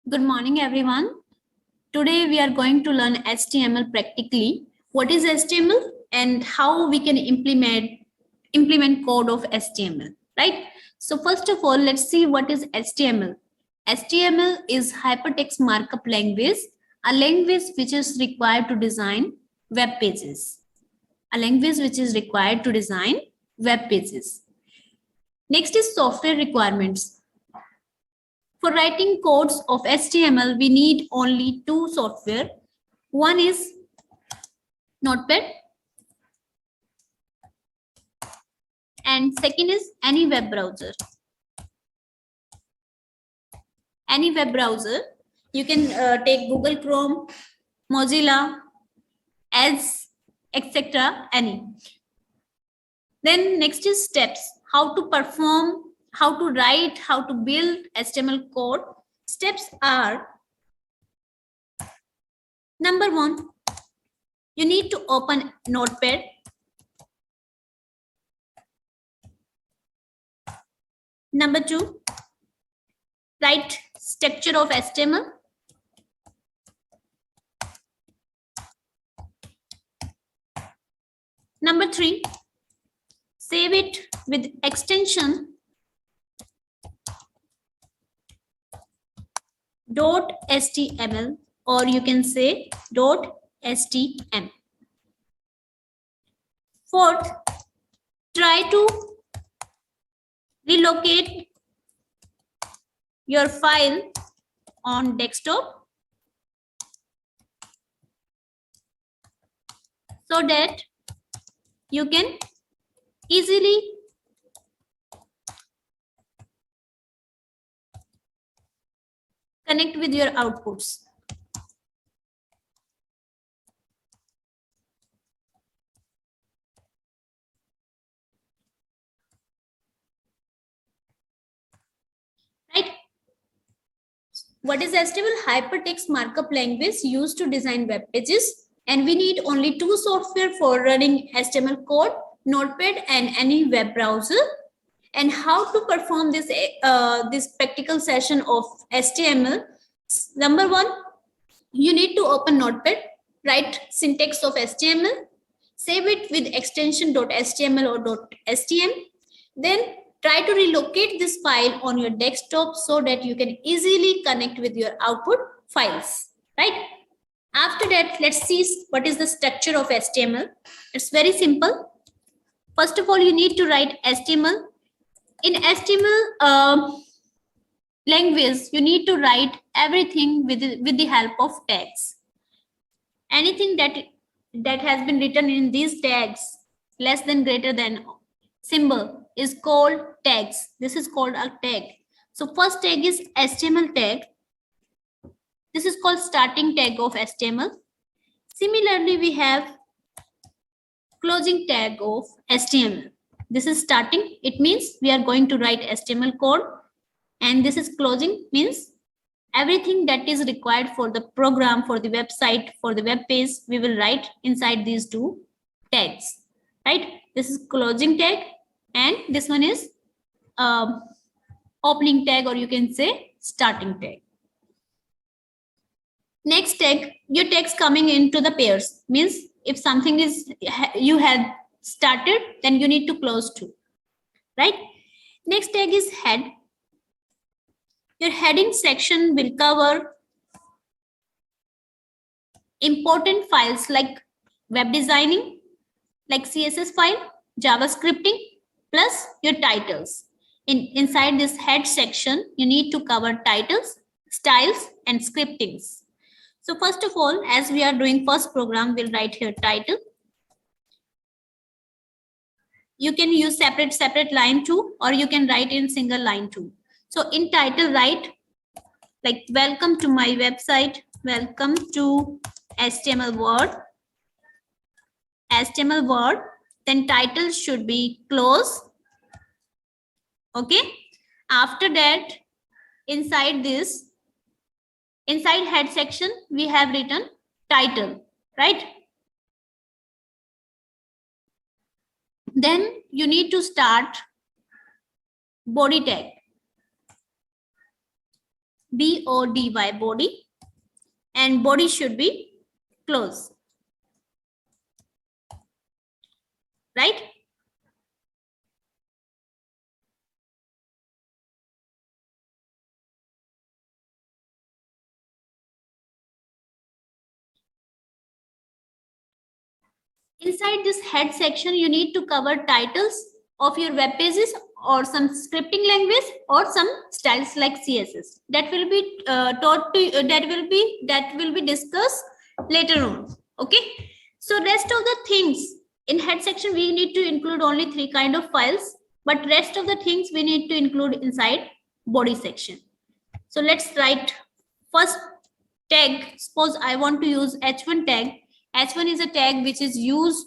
Good morning, everyone. Today we are going to learn HTML practically. What is HTML and how we can implement code of HTML, right? So first of all, let's see what is HTML. HTML is hypertext markup language, a language which is required to design web pages. A language which is required to design web pages. Next is software requirements. For writing codes of HTML, we need only two software. One is Notepad and second is any web browser. Any web browser, you can take Google Chrome, Mozilla, Edge, etc. any. Then next is steps. How to perform, how to write, how to build HTML code. Steps are: number 1, you need to open Notepad. Number 2, write structure of HTML. Number 3, save it with extension .html or you can say .htm. Fourth, try to relocate your file on desktop so that you can easily connect with your outputs. Right? What is HTML? Hypertext markup language used to design web pages, and we need only two software for running HTML code, Notepad and any web browser. And how to perform this practical session of HTML? Number 1, you need to open Notepad, write syntax of HTML, save it with extension .html or .stm, then try to relocate this file on your desktop so that you can easily connect with your output files, right? After that, let's see what is the structure of HTML. It's very simple. First of all, you need to write HTML. In HTML language, you need to write everything with the help of tags. Anything that has been written in these tags, less than, greater than symbol, is called tags. This is called a tag. So first tag is HTML tag. This is called starting tag of HTML. Similarly, we have closing tag of HTML. This is starting. It means we are going to write HTML code, and this is closing, means everything that is required for the program, for the website, for the web page, we will write inside these two tags, right? This is closing tag and this one is opening tag, or you can say starting tag. Next tag, your tags coming into the pairs, means if something is you had started, then you need to close to, right? Next tag is head. Your heading section will cover important files like web designing, like CSS file, JavaScripting, plus your titles. Inside this head section, you need to cover titles, styles, and scriptings. So first of all, as we are doing first program, we'll write here title. You can use separate line too, or you can write in single line too. So in title, write like welcome to my website, welcome to HTML word, then title should be close. Okay. After that, inside head section, we have written title, right? Then you need to start body tag. BODY, body, and body should be close, right? Inside this head section, you need to cover titles of your web pages or some scripting language or some styles like CSS. That will be taught to that will be discussed later on. Okay. So rest of the things in head section, we need to include only 3 kind of files, but rest of the things we need to include inside body section. So let's write first tag. Suppose I want to use H1 tag. H1 is a tag which is used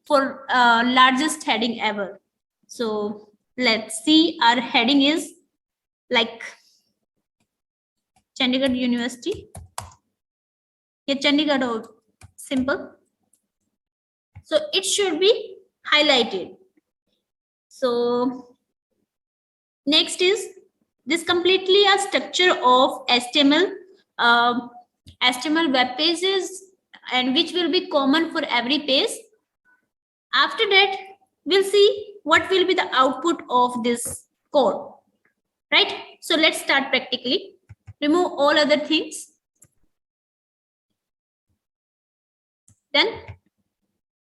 for largest heading ever. So let's see, our heading is like Chandigarh University. Yeah, Chandigarh or simple. So it should be highlighted. So next is this completely a structure of HTML, HTML web pages, and which will be common for every page. After that, we'll see what will be the output of this code, right? So let's start practically. Remove all other things. Then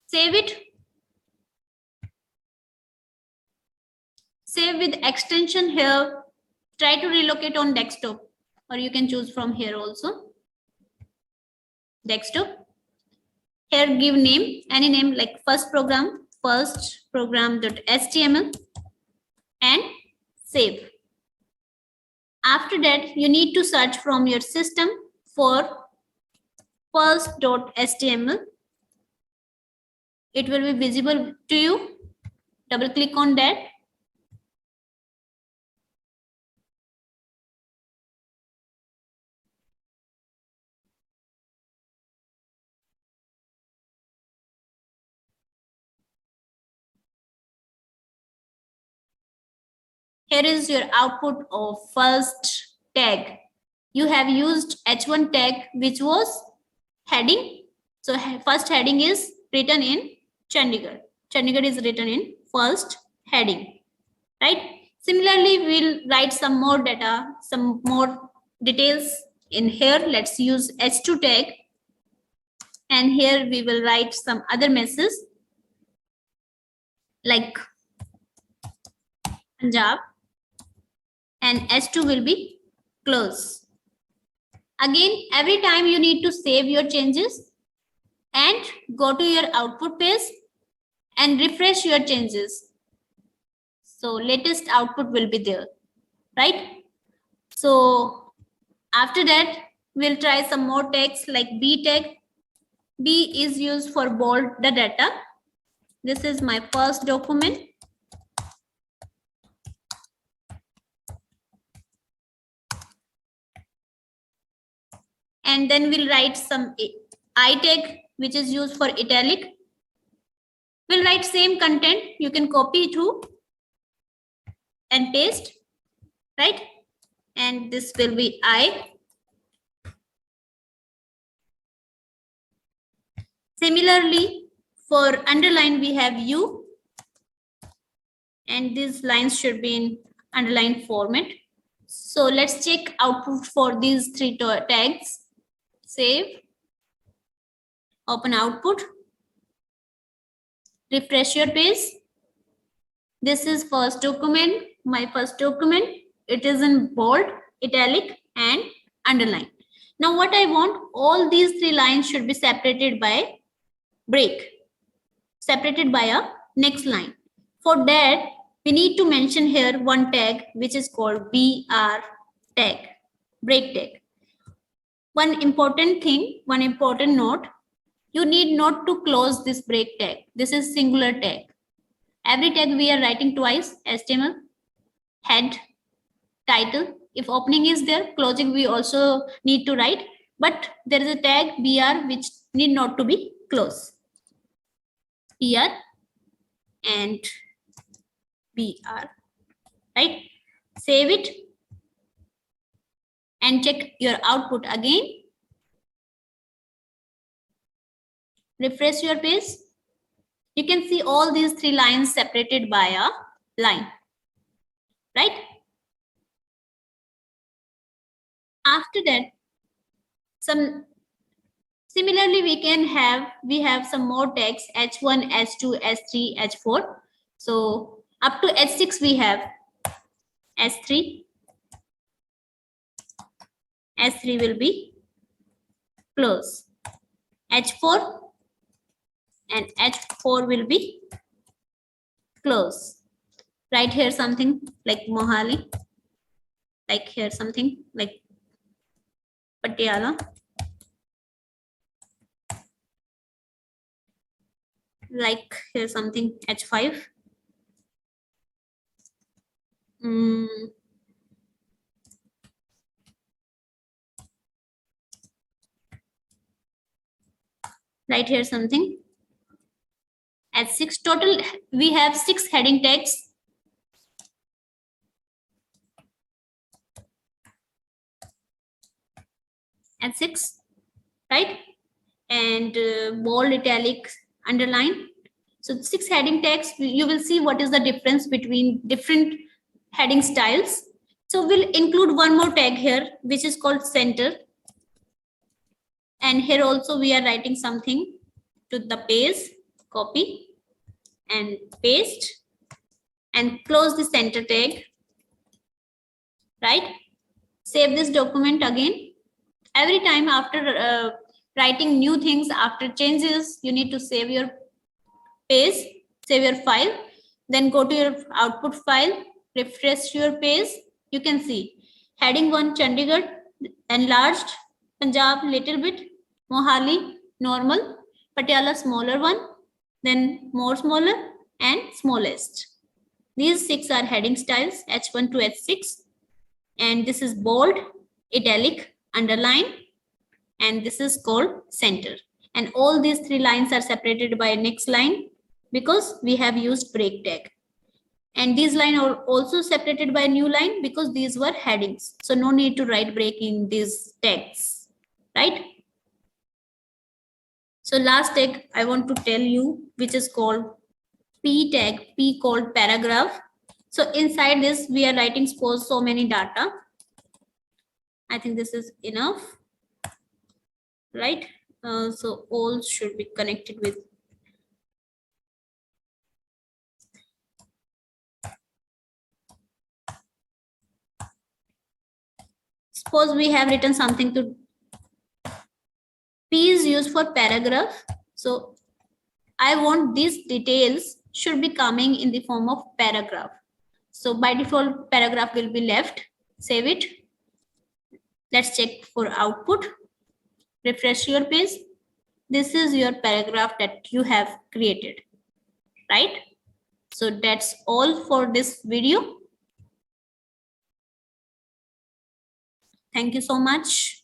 save it. Save with extension here. Try to relocate on desktop, or you can choose from here also. Desktop. Here give name, any name like first program.html, and save. After that, you need to search from your system for first.html. It will be visible to you. Double click on that. Here is your output of first tag. You have used H1 tag, which was heading. So first heading is written in Chandigarh. Chandigarh is written in first heading, right? Similarly, we'll write some more data, some more details in here. Let's use H2 tag. And here we will write some other messages like Punjab, and H2 will be close. Again, every time you need to save your changes and go to your output page and refresh your changes. So latest output will be there, right? So after that, we'll try some more tags like B tag. B is used for bold the data. This is my first document. And then we'll write some I tag, which is used for italic. We'll write same content. You can copy to and paste, right? And this will be I. Similarly, for underline, we have U. And these lines should be in underline format. So let's check output for these 3 tags. Save. Open output. Refresh your page. This is first document, my first document. It is in bold, italic, and underline. Now what I want, all these 3 lines should be separated by break, separated by a next line. For that, we need to mention here one tag which is called BR tag, break tag. One important thing, one important note, you need not to close this break tag. This is singular tag. Every tag we are writing twice, HTML, head, title. If opening is there, closing we also need to write, but there is a tag BR which need not to be closed. BR and BR, right? Save it. and check your output again. Refresh your page. You can see all these 3 lines separated by a line, right? After that, similarly we have some more text H1, H2, H3, H4. So up to H6 we have S3. S3 will be close. H4 and H4 will be close. Write here something like Mohali. Like here something like Patiala. Like here something H5. Right here something at 6. Total we have 6 heading tags. At 6, right? And bold, italic, underline. So 6 heading tags. You will see what is the difference between different heading styles. So we'll include one more tag here, which is called center. And here also we are writing something to the page. Copy and paste and close the center tag, right? Save this document again. Every time after writing new things, after changes, you need to save your page, save your file, then go to your output file, refresh your page. You can see heading 1 Chandigarh enlarged, Punjab little bit, Mohali normal, Patiala smaller one, then more smaller and smallest. These 6 are heading styles H1 to H6, and this is bold, italic, underline, and this is called center. And all these 3 lines are separated by next line because we have used break tag. And these lines are also separated by a new line because these were headings. So no need to write break in these tags, right? So last tag I want to tell you, which is called P tag, P called paragraph. So inside this, we are writing suppose so many data. I think this is enough, right? So all should be connected with. Suppose we have written something to P is used for paragraph. So I want these details should be coming in the form of paragraph. So by default, paragraph will be left. Save it. Let's check for output. Refresh your page. This is your paragraph that you have created, right? So that's all for this video. Thank you so much.